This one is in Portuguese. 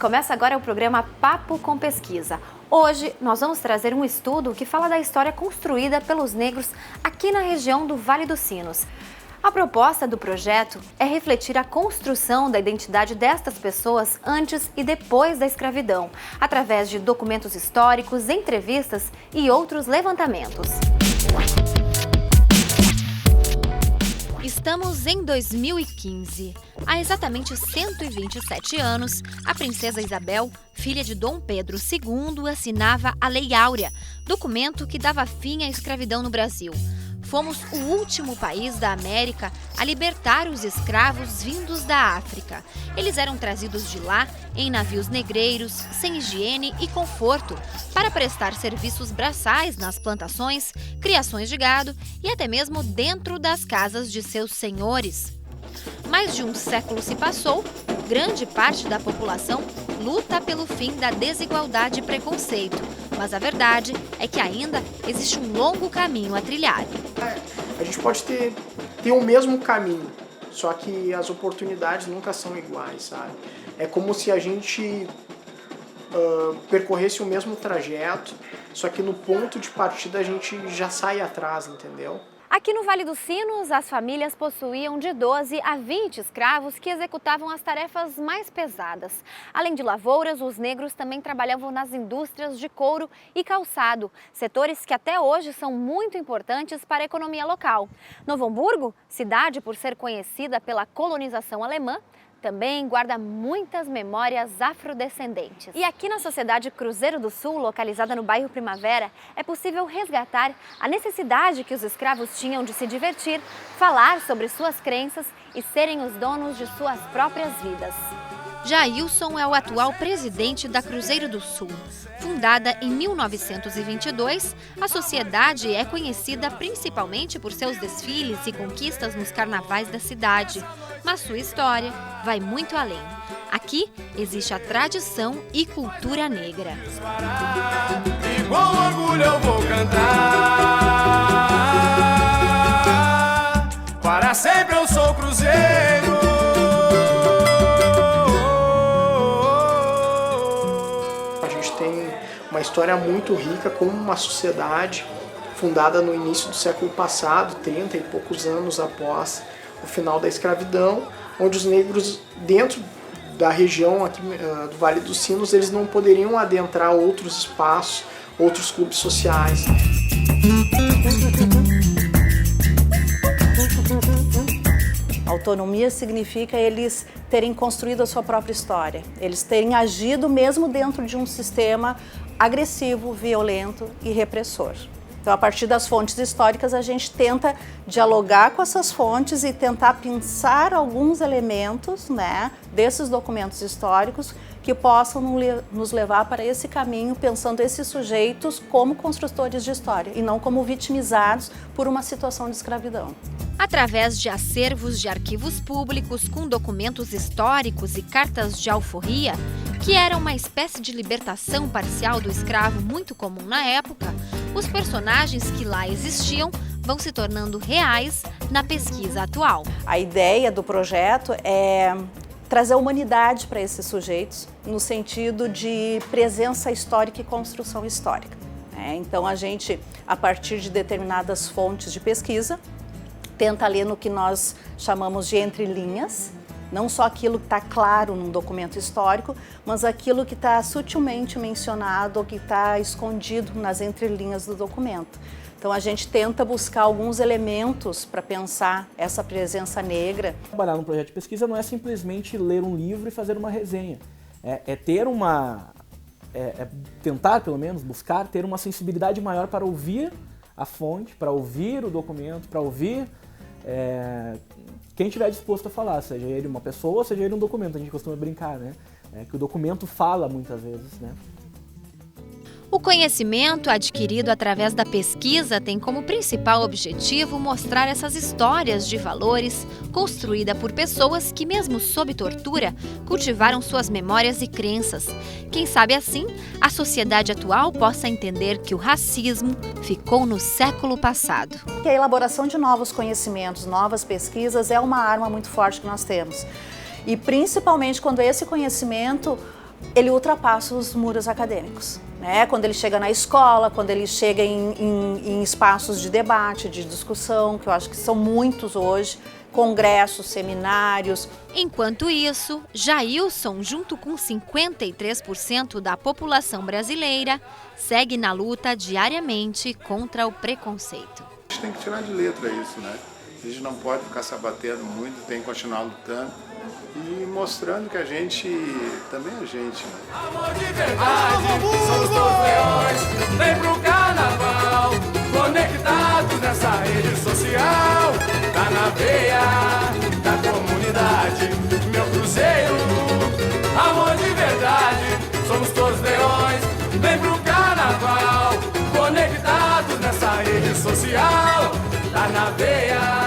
Começa agora o programa Papo com Pesquisa. Hoje nós vamos trazer um estudo que fala da história construída pelos negros aqui na região do Vale dos Sinos. A proposta do projeto é refletir a construção da identidade destas pessoas antes e depois da escravidão, através de documentos históricos, entrevistas e outros levantamentos. Estamos em 2015. Há exatamente 127 anos, a princesa Isabel, filha de Dom Pedro II, assinava a Lei Áurea, documento que dava fim à escravidão no Brasil. Fomos o último país da América a libertar os escravos vindos da África. Eles eram trazidos de lá em navios negreiros, sem higiene e conforto, para prestar serviços braçais nas plantações, criações de gado e até mesmo dentro das casas de seus senhores. Mais de um século se passou, grande parte da população luta pelo fim da desigualdade e preconceito, mas a verdade é que ainda existe um longo caminho a trilhar. A gente pode ter o mesmo caminho, só que as oportunidades nunca são iguais, sabe? É como se a gente percorresse o mesmo trajeto, só que no ponto de partida a gente já sai atrás, entendeu? Aqui no Vale dos Sinos, as famílias possuíam de 12 a 20 escravos que executavam as tarefas mais pesadas. Além de lavouras, os negros também trabalhavam nas indústrias de couro e calçado, setores que até hoje são muito importantes para a economia local. Novo Hamburgo, cidade por ser conhecida pela colonização alemã, também guarda muitas memórias afrodescendentes. E aqui na Sociedade Cruzeiro do Sul, localizada no bairro Primavera, é possível resgatar a necessidade que os escravos tinham de se divertir, falar sobre suas crenças e serem os donos de suas próprias vidas. Jailson é o atual presidente da Cruzeiro do Sul. Fundada em 1922, a sociedade é conhecida principalmente por seus desfiles e conquistas nos carnavais da cidade. Mas sua história vai muito além. Aqui existe a tradição e cultura negra. E com orgulho eu vou cantar. Para sempre eu sou cruzeiro. Uma história muito rica, como uma sociedade fundada no início do século passado, 30 e poucos anos após o final da escravidão, onde os negros dentro da região aqui do Vale dos Sinos, eles não poderiam adentrar outros espaços, outros clubes sociais. Autonomia significa eles terem construído a sua própria história, eles terem agido mesmo dentro de um sistema agressivo, violento e repressor. Então, a partir das fontes históricas, a gente tenta dialogar com essas fontes e tentar pensar alguns elementos, desses documentos históricos que possam nos levar para esse caminho, pensando esses sujeitos como construtores de história e não como vitimizados por uma situação de escravidão. Através de acervos de arquivos públicos com documentos históricos e cartas de alforria, que era uma espécie de libertação parcial do escravo muito comum na época, os personagens que lá existiam vão se tornando reais na pesquisa atual. A ideia do projeto é trazer humanidade para esses sujeitos, no sentido de presença histórica e construção histórica. Então a gente, a partir de determinadas fontes de pesquisa, tenta ler no que nós chamamos de entrelinhas, não só aquilo que está claro num documento histórico, mas aquilo que está sutilmente mencionado ou que está escondido nas entrelinhas do documento. Então a gente tenta buscar alguns elementos para pensar essa presença negra. Trabalhar num projeto de pesquisa não é simplesmente ler um livro e fazer uma resenha. Tentar, pelo menos, buscar ter uma sensibilidade maior para ouvir a fonte, para ouvir o documento, para ouvir quem estiver disposto a falar, seja ele uma pessoa, seja ele um documento. A gente costuma brincar, que o documento fala muitas vezes, O conhecimento adquirido através da pesquisa tem como principal objetivo mostrar essas histórias de valores construída por pessoas que, mesmo sob tortura, cultivaram suas memórias e crenças. Quem sabe assim, a sociedade atual possa entender que o racismo ficou no século passado. A elaboração de novos conhecimentos, novas pesquisas é uma arma muito forte que nós temos. E principalmente quando esse conhecimento ele ultrapassa os muros acadêmicos, né? Quando ele chega na escola, quando ele chega em espaços de debate, de discussão, que eu acho que são muitos hoje, congressos, seminários. Enquanto isso, Jailson, junto com 53% da população brasileira, segue na luta diariamente contra o preconceito. A gente tem que tirar de letra isso, né? A gente não pode ficar se abatendo muito, tem que continuar lutando e mostrando que a gente também é gente, né? Amor de verdade, somos todos leões, vem pro carnaval, conectados nessa rede social, tá na veia da comunidade, meu cruzeiro. Amor de verdade, somos todos leões, vem pro carnaval, conectados nessa rede social, tá na veia